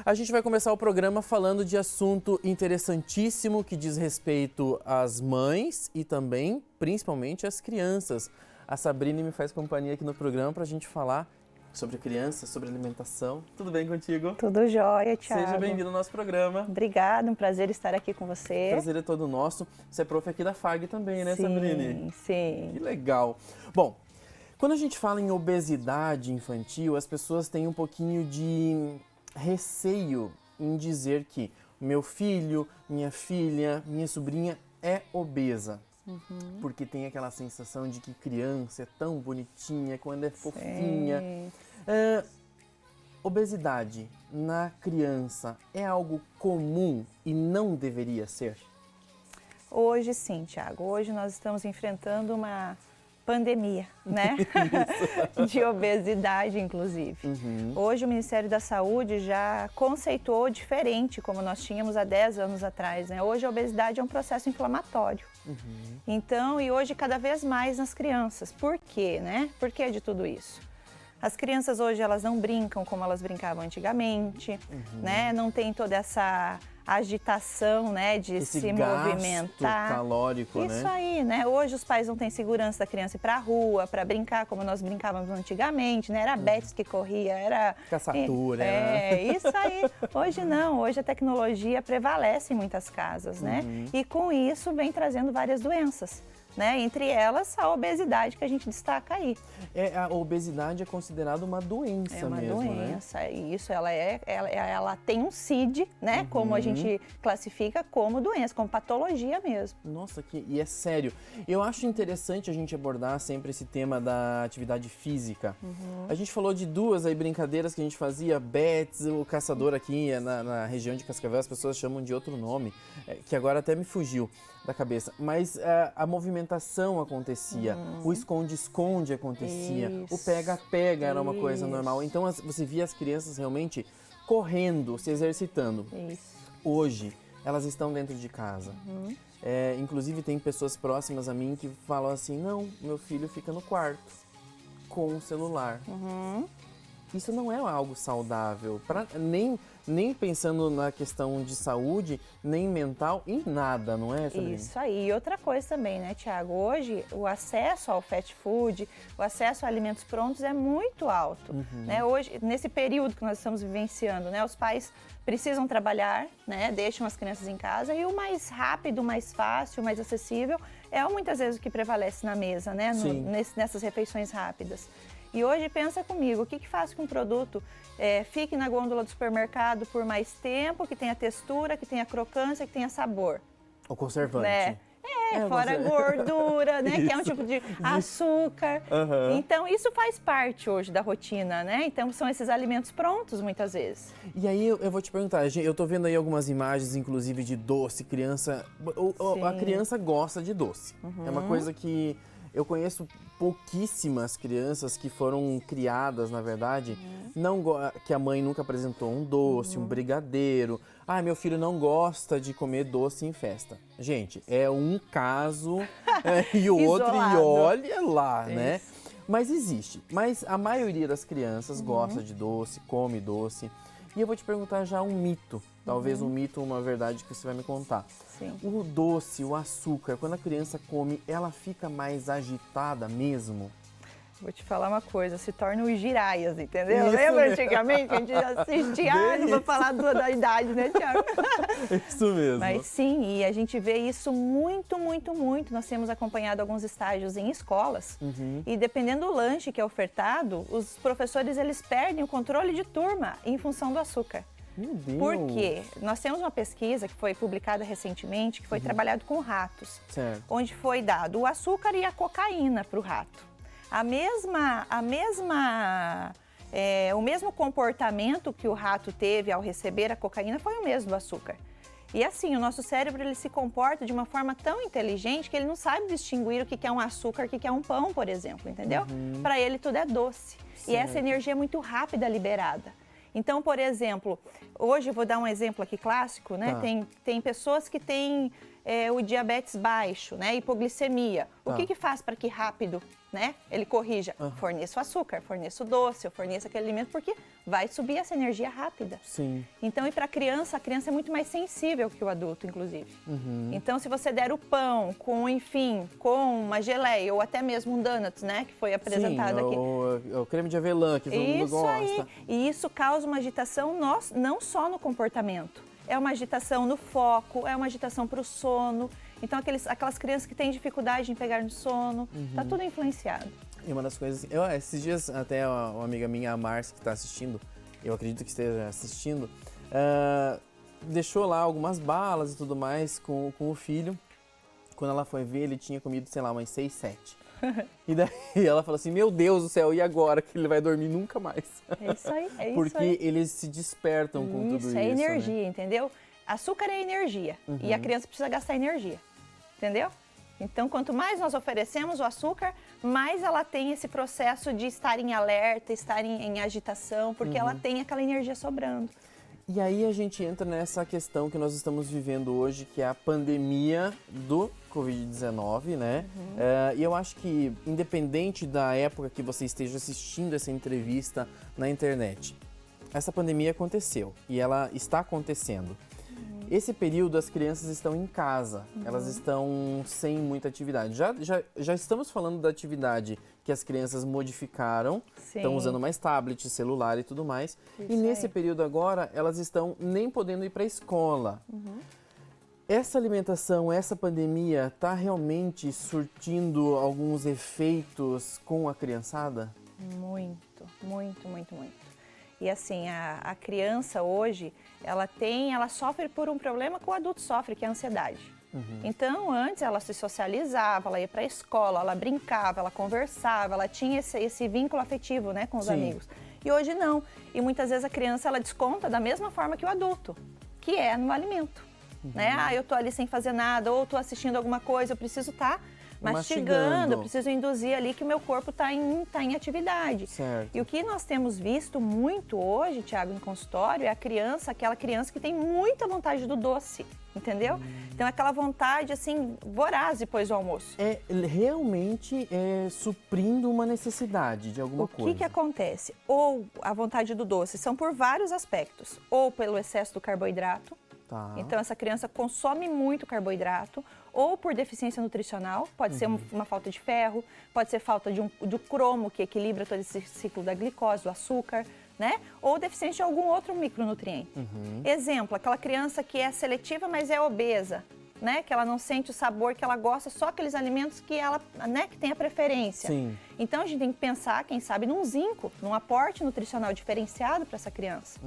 A gente vai começar o programa falando de assunto interessantíssimo que diz respeito às mães e também, principalmente, às crianças. A Sabrina me faz companhia aqui no programa para a gente falar sobre crianças, sobre alimentação. Tudo bem contigo? Tudo jóia, Thiago. Seja bem-vindo ao nosso programa. Obrigada, um prazer estar aqui com você. O prazer é todo nosso. Você é prof aqui da FAG também, né, sim, Sabrina? Sim. Que legal. Bom, quando a gente fala em obesidade infantil, as pessoas têm um pouquinho de receio em dizer que meu filho, minha filha, minha sobrinha é obesa. Porque tem aquela sensação de que criança é tão bonitinha, quando é fofinha. Obesidade na criança é algo comum e não deveria ser? Hoje sim, Thiago. Hoje nós estamos enfrentando uma pandemia, né? De obesidade, inclusive. Hoje o Ministério da Saúde já conceituou diferente, como nós tínhamos há 10 anos atrás, né? Hoje a obesidade é um processo inflamatório. Então, e hoje cada vez mais nas crianças. Por quê, né? Por que de tudo isso? As crianças hoje, elas não brincam como elas brincavam antigamente, né? Não tem toda essa agitação, né, de esse se gasto movimentar. Calórico, né? Isso aí, né? Hoje os pais não têm segurança da criança ir pra rua, para brincar como nós brincávamos antigamente, né? Era a Betsy que corria, era... Caçatura, né? Isso aí. Hoje não, hoje a tecnologia prevalece em muitas casas, né? E com isso vem trazendo várias doenças. Né? Entre elas, a obesidade que a gente destaca aí. A obesidade é considerada uma doença mesmo, né? É uma doença, e isso ela tem um CID, né? Como a gente classifica como doença, como patologia mesmo. Nossa, e é sério. Eu acho interessante a gente abordar sempre esse tema da atividade física. A gente falou de duas aí brincadeiras que a gente fazia, Bets, o caçador aqui na região de Cascavel, as pessoas chamam de outro nome, que agora até me fugiu da cabeça. Mas a movimentação acontecia, o esconde-esconde acontecia, o pega-pega era uma coisa normal. Então você via as crianças realmente correndo, se exercitando. Hoje, elas estão dentro de casa. Inclusive tem pessoas próximas a mim que falam assim, não, meu filho fica no quarto com o celular. Isso não é algo saudável, nem pensando na questão de saúde, nem mental, em nada, não é, Sabrina? Isso aí. E outra coisa também, né, Thiago? Hoje, o acesso ao fast food, o acesso a alimentos prontos é muito alto. Né? Hoje, nesse período que nós estamos vivenciando, né, os pais precisam trabalhar, né, deixam as crianças em casa e o mais rápido, o mais fácil, o mais acessível é muitas vezes o que prevalece na mesa, né, nessas refeições rápidas. E hoje, pensa comigo, o que faz com que um produto fique na gôndola do supermercado por mais tempo, que tenha textura, que tenha crocância, que tenha sabor? O conservante. Né? Fora a gordura, né? Que é um tipo de açúcar. Então, isso faz parte hoje da rotina, né? Então, são esses alimentos prontos, muitas vezes. E aí, eu vou te perguntar, eu tô vendo aí algumas imagens, inclusive, de doce, criança... A criança gosta de doce. É uma coisa que... Eu conheço pouquíssimas crianças que foram criadas, na verdade, que a mãe nunca apresentou um doce, um brigadeiro. Ah, meu filho não gosta de comer doce em festa. Gente, é um caso e o outro, e olha lá, né? Mas existe. Mas a maioria das crianças gosta de doce, come doce. E eu vou te perguntar já um mito, talvez um mito, uma verdade que você vai me contar. O doce, o açúcar, quando a criança come, ela fica mais agitada mesmo? Vou te falar uma coisa, se torna os giraias, entendeu? Lembra antigamente que a gente assistia, não vou falar da idade, né, Thiago? Isso mesmo. Mas sim, e a gente vê isso muito. Nós temos acompanhado alguns estágios em escolas e dependendo do lanche que é ofertado, os professores eles perdem o controle de turma em função do açúcar. Meu Deus. Por quê? Nós temos uma pesquisa que foi publicada recentemente, que foi trabalhado com ratos, onde foi dado o açúcar e a cocaína para o rato. O mesmo comportamento que o rato teve ao receber a cocaína foi o mesmo do açúcar. E assim, o nosso cérebro ele se comporta de uma forma tão inteligente que ele não sabe distinguir o que é um açúcar e o que é um pão, por exemplo, entendeu? Para ele tudo é doce. E essa energia é muito rápida liberada. Então, por exemplo, hoje eu vou dar um exemplo aqui clássico, né? Tem pessoas que têm o diabetes baixo, né? Hipoglicemia. O que faz para que rápido, né? Ele corrija? Forneça o açúcar, forneça o doce, eu forneço aquele alimento, porque vai subir essa energia rápida. Sim. Então, e para a criança é muito mais sensível que o adulto, inclusive. Então, se você der o pão com, enfim, com uma geleia ou até mesmo um donuts, né, que foi apresentado aqui. O creme de avelã, que todo mundo gosta. Isso aí. E isso causa uma agitação não só no comportamento, é uma agitação no foco, é uma agitação para o sono. Então, aquelas crianças que têm dificuldade em pegar no sono, tá tudo influenciado. E uma das coisas... esses dias, até uma amiga minha, a Márcia, que está assistindo, eu acredito que esteja assistindo, deixou lá algumas balas e tudo mais com o filho. Quando ela foi ver, ele tinha comido, sei lá, umas 6, 7. E daí ela falou assim, meu Deus do céu, e agora que ele vai dormir nunca mais? É isso aí, é isso Porque aí. eles se despertam com tudo isso. Isso é energia, né? Entendeu? Açúcar é energia e a criança precisa gastar energia, entendeu? Então, quanto mais nós oferecemos o açúcar, mais ela tem esse processo de estar em alerta, estar em agitação, porque ela tem aquela energia sobrando. E aí a gente entra nessa questão que nós estamos vivendo hoje, que é a pandemia do Covid-19, né? E eu acho que, independente da época que você esteja assistindo essa entrevista na internet, essa pandemia aconteceu e ela está acontecendo. Esse período as crianças estão em casa, elas estão sem muita atividade. Já estamos falando da atividade que as crianças modificaram, estão usando mais tablet, celular e tudo mais. Isso e nesse aí. período agora, elas estão nem podendo ir para a escola. Essa alimentação, essa pandemia, está realmente surtindo alguns efeitos com a criançada? Muito, muito, muito, muito. E assim, a criança hoje, ela sofre por um problema que o adulto sofre, que é a ansiedade. Então, antes ela se socializava, ela ia para a escola, ela brincava, ela conversava, ela tinha esse vínculo afetivo, né, com os amigos. E hoje não. E muitas vezes a criança, ela desconta da mesma forma que o adulto, que é no alimento. Né? Eu tô ali sem fazer nada, ou tô assistindo alguma coisa, eu preciso estar mastigando, eu preciso induzir ali que o meu corpo está em atividade. Certo. E o que nós temos visto muito hoje, Tiago, em consultório, é aquela criança que tem muita vontade do doce, entendeu? Então, aquela vontade, assim, voraz depois do almoço. É realmente suprindo uma necessidade de alguma coisa. O que acontece? Ou a vontade do doce são por vários aspectos. Ou pelo excesso do carboidrato. Tá. Então, essa criança consome muito carboidrato, ou por deficiência nutricional, pode ser uma falta de ferro, pode ser falta de cromo, que equilibra todo esse ciclo da glicose, do açúcar, né? Ou deficiência de algum outro micronutriente. Exemplo, aquela criança que é seletiva, mas é obesa, né? Que ela não sente o sabor, que ela gosta só aqueles alimentos que ela, né, que tem a preferência. Sim. Então, a gente tem que pensar, quem sabe, num zinco, num aporte nutricional diferenciado para essa criança,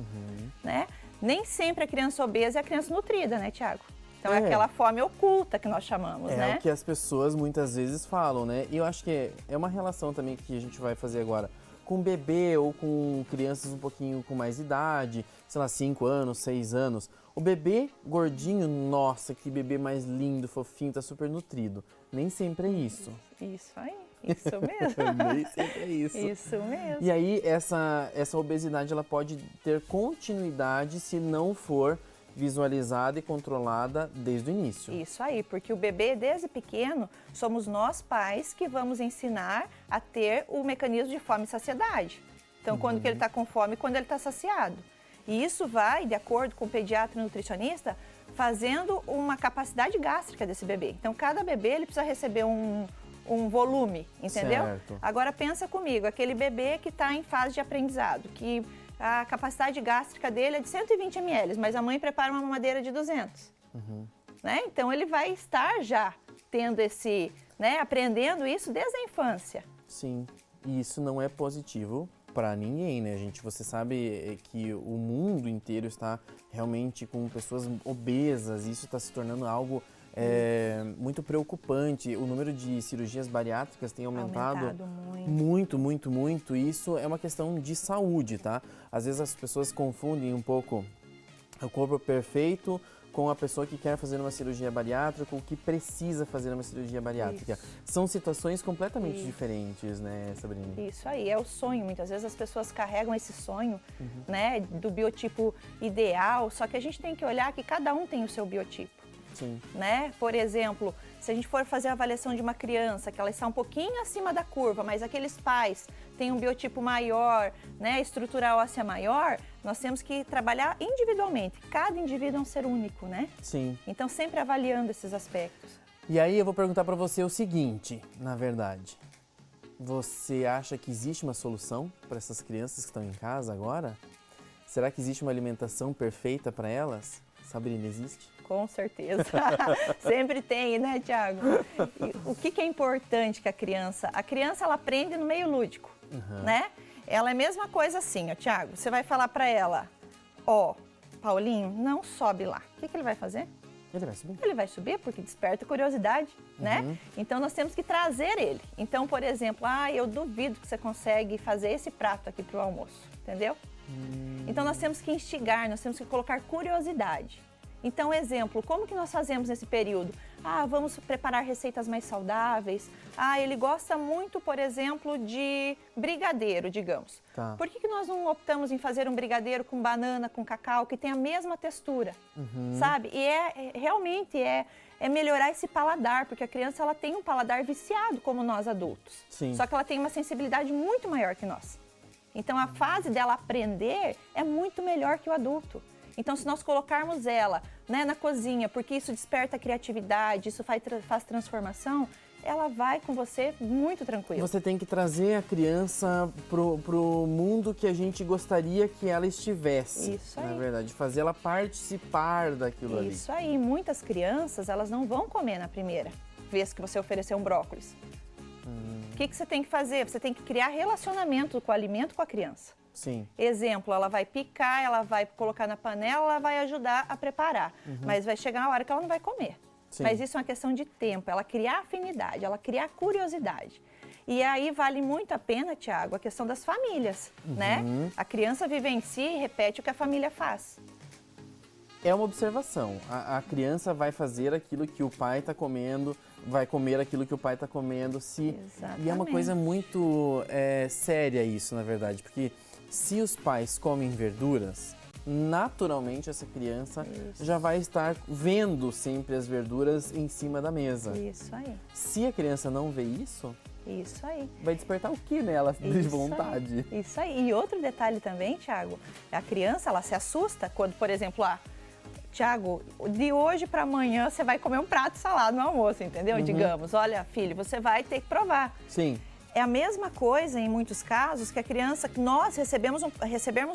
né? Nem sempre a criança obesa é a criança nutrida, né, Tiago? Então, é aquela fome oculta que nós chamamos, né? É o que as pessoas muitas vezes falam, né? E eu acho que é uma relação também que a gente vai fazer agora com bebê ou com crianças um pouquinho com mais idade, sei lá, 5 anos, 6 anos. O bebê gordinho, nossa, que bebê mais lindo, fofinho, tá super nutrido. Nem sempre é isso. Isso aí, isso mesmo. Nem sempre é isso. Isso mesmo. E aí, essa obesidade, ela pode ter continuidade se não for visualizada e controlada desde o início. Isso aí, porque o bebê, desde pequeno, somos nós pais que vamos ensinar a ter o mecanismo de fome e saciedade. Então, quando que ele está com fome e quando ele está saciado. E isso vai, de acordo com o pediatra e nutricionista, fazendo uma capacidade gástrica desse bebê. Então, cada bebê ele precisa receber um volume, entendeu? Certo. Agora, pensa comigo, aquele bebê que está em fase de aprendizado, que a capacidade gástrica dele é de 120 ml, mas a mãe prepara uma mamadeira de 200. Né? Então, ele vai estar já tendo aprendendo isso desde a infância. Sim, e isso não é positivo para ninguém, né, gente? Você sabe que o mundo inteiro está realmente com pessoas obesas, e isso está se tornando algo muito preocupante. O número de cirurgias bariátricas tem aumentado muito. E isso é uma questão de saúde, tá? Às vezes as pessoas confundem um pouco o corpo perfeito com a pessoa que quer fazer uma cirurgia bariátrica ou que precisa fazer uma cirurgia bariátrica. Isso. São situações completamente diferentes, né, Sabrina? Isso aí, é o sonho. Muitas vezes as pessoas carregam esse sonho, né, do biotipo ideal, só que a gente tem que olhar que cada um tem o seu biotipo. Sim. Né? Por exemplo, se a gente for fazer a avaliação de uma criança, que ela está um pouquinho acima da curva, mas aqueles pais tem um biotipo maior, né, estrutura óssea maior, nós temos que trabalhar individualmente. Cada indivíduo é um ser único, né? Sim. Então, sempre avaliando esses aspectos. E aí eu vou perguntar para você o seguinte, na verdade. Você acha que existe uma solução para essas crianças que estão em casa agora? Será que existe uma alimentação perfeita para elas? Sabrina, existe? Com certeza. Sempre tem, né, Thiago? O que é importante que a criança ela aprende no meio lúdico, né? Ela é a mesma coisa assim, ó, Thiago, você vai falar para ela, ó, Paulinho, não sobe lá. O que ele vai fazer? Ele vai subir. Ele vai subir porque desperta curiosidade, né? Então, nós temos que trazer ele. Então, por exemplo, eu duvido que você consegue fazer esse prato aqui para o almoço, entendeu? Então, nós temos que instigar, nós temos que colocar curiosidade. Então, exemplo, como que nós fazemos nesse período? Vamos preparar receitas mais saudáveis. Ele gosta muito, por exemplo, de brigadeiro, digamos. Tá. Por que nós não optamos em fazer um brigadeiro com banana, com cacau, que tem a mesma textura, sabe? E realmente é melhorar esse paladar, porque a criança ela tem um paladar viciado como nós adultos. Sim. Só que ela tem uma sensibilidade muito maior que nós. Então, a fase dela aprender é muito melhor que o adulto. Então, se nós colocarmos ela, né, na cozinha, porque isso desperta a criatividade, isso faz transformação, ela vai com você muito tranquila. Você tem que trazer a criança pro mundo que a gente gostaria que ela estivesse. Isso aí. Na verdade, fazer ela participar daquilo ali. Isso aí. Muitas crianças, elas não vão comer na primeira vez que você oferecer um brócolis. O que você tem que fazer? Você tem que criar relacionamento com o alimento com a criança. Sim. Exemplo, ela vai picar, ela vai colocar na panela, ela vai ajudar a preparar. Mas vai chegar uma hora que ela não vai comer. Sim. Mas isso é uma questão de tempo, ela criar afinidade, ela criar curiosidade. E aí vale muito a pena, Thiago, a questão das famílias, né? A criança vivencia e repete o que a família faz. É uma observação. A criança vai fazer aquilo que o pai está comendo, vai comer aquilo que o pai está comendo. Exatamente. E é uma coisa muito séria isso, na verdade, porque se os pais comem verduras, naturalmente essa criança já vai estar vendo sempre as verduras em cima da mesa. Isso aí. Se a criança não vê isso, Isso aí. vai despertar o que nela de vontade? Isso aí. E outro detalhe também, Thiago, a criança, ela se assusta quando, por exemplo, Thiago, de hoje para amanhã você vai comer um prato de salada no almoço, entendeu? Digamos, olha, filho, você vai ter que provar. Sim. É a mesma coisa, em muitos casos, que a criança, nós recebemos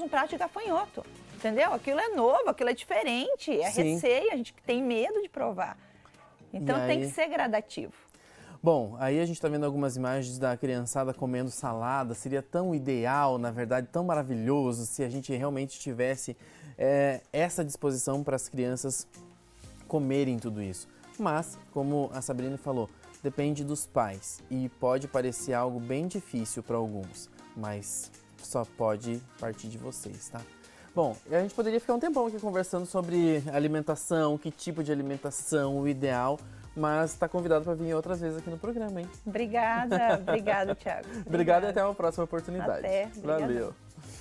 um prato de gafanhoto, entendeu? Aquilo é novo, aquilo é diferente, é Sim. receio, a gente tem medo de provar. Então tem que ser gradativo. Bom, aí a gente está vendo algumas imagens da criançada comendo salada. Seria tão ideal, na verdade, tão maravilhoso se a gente realmente tivesse essa disposição para as crianças comerem tudo isso. Mas, como a Sabrina falou, depende dos pais e pode parecer algo bem difícil para alguns, mas só pode partir de vocês, tá? Bom, a gente poderia ficar um tempão aqui conversando sobre alimentação, que tipo de alimentação, o ideal, mas está convidado para vir outras vezes aqui no programa, hein? Obrigada, Thiago. Obrigado e até uma próxima oportunidade. Até. Obrigada. Valeu.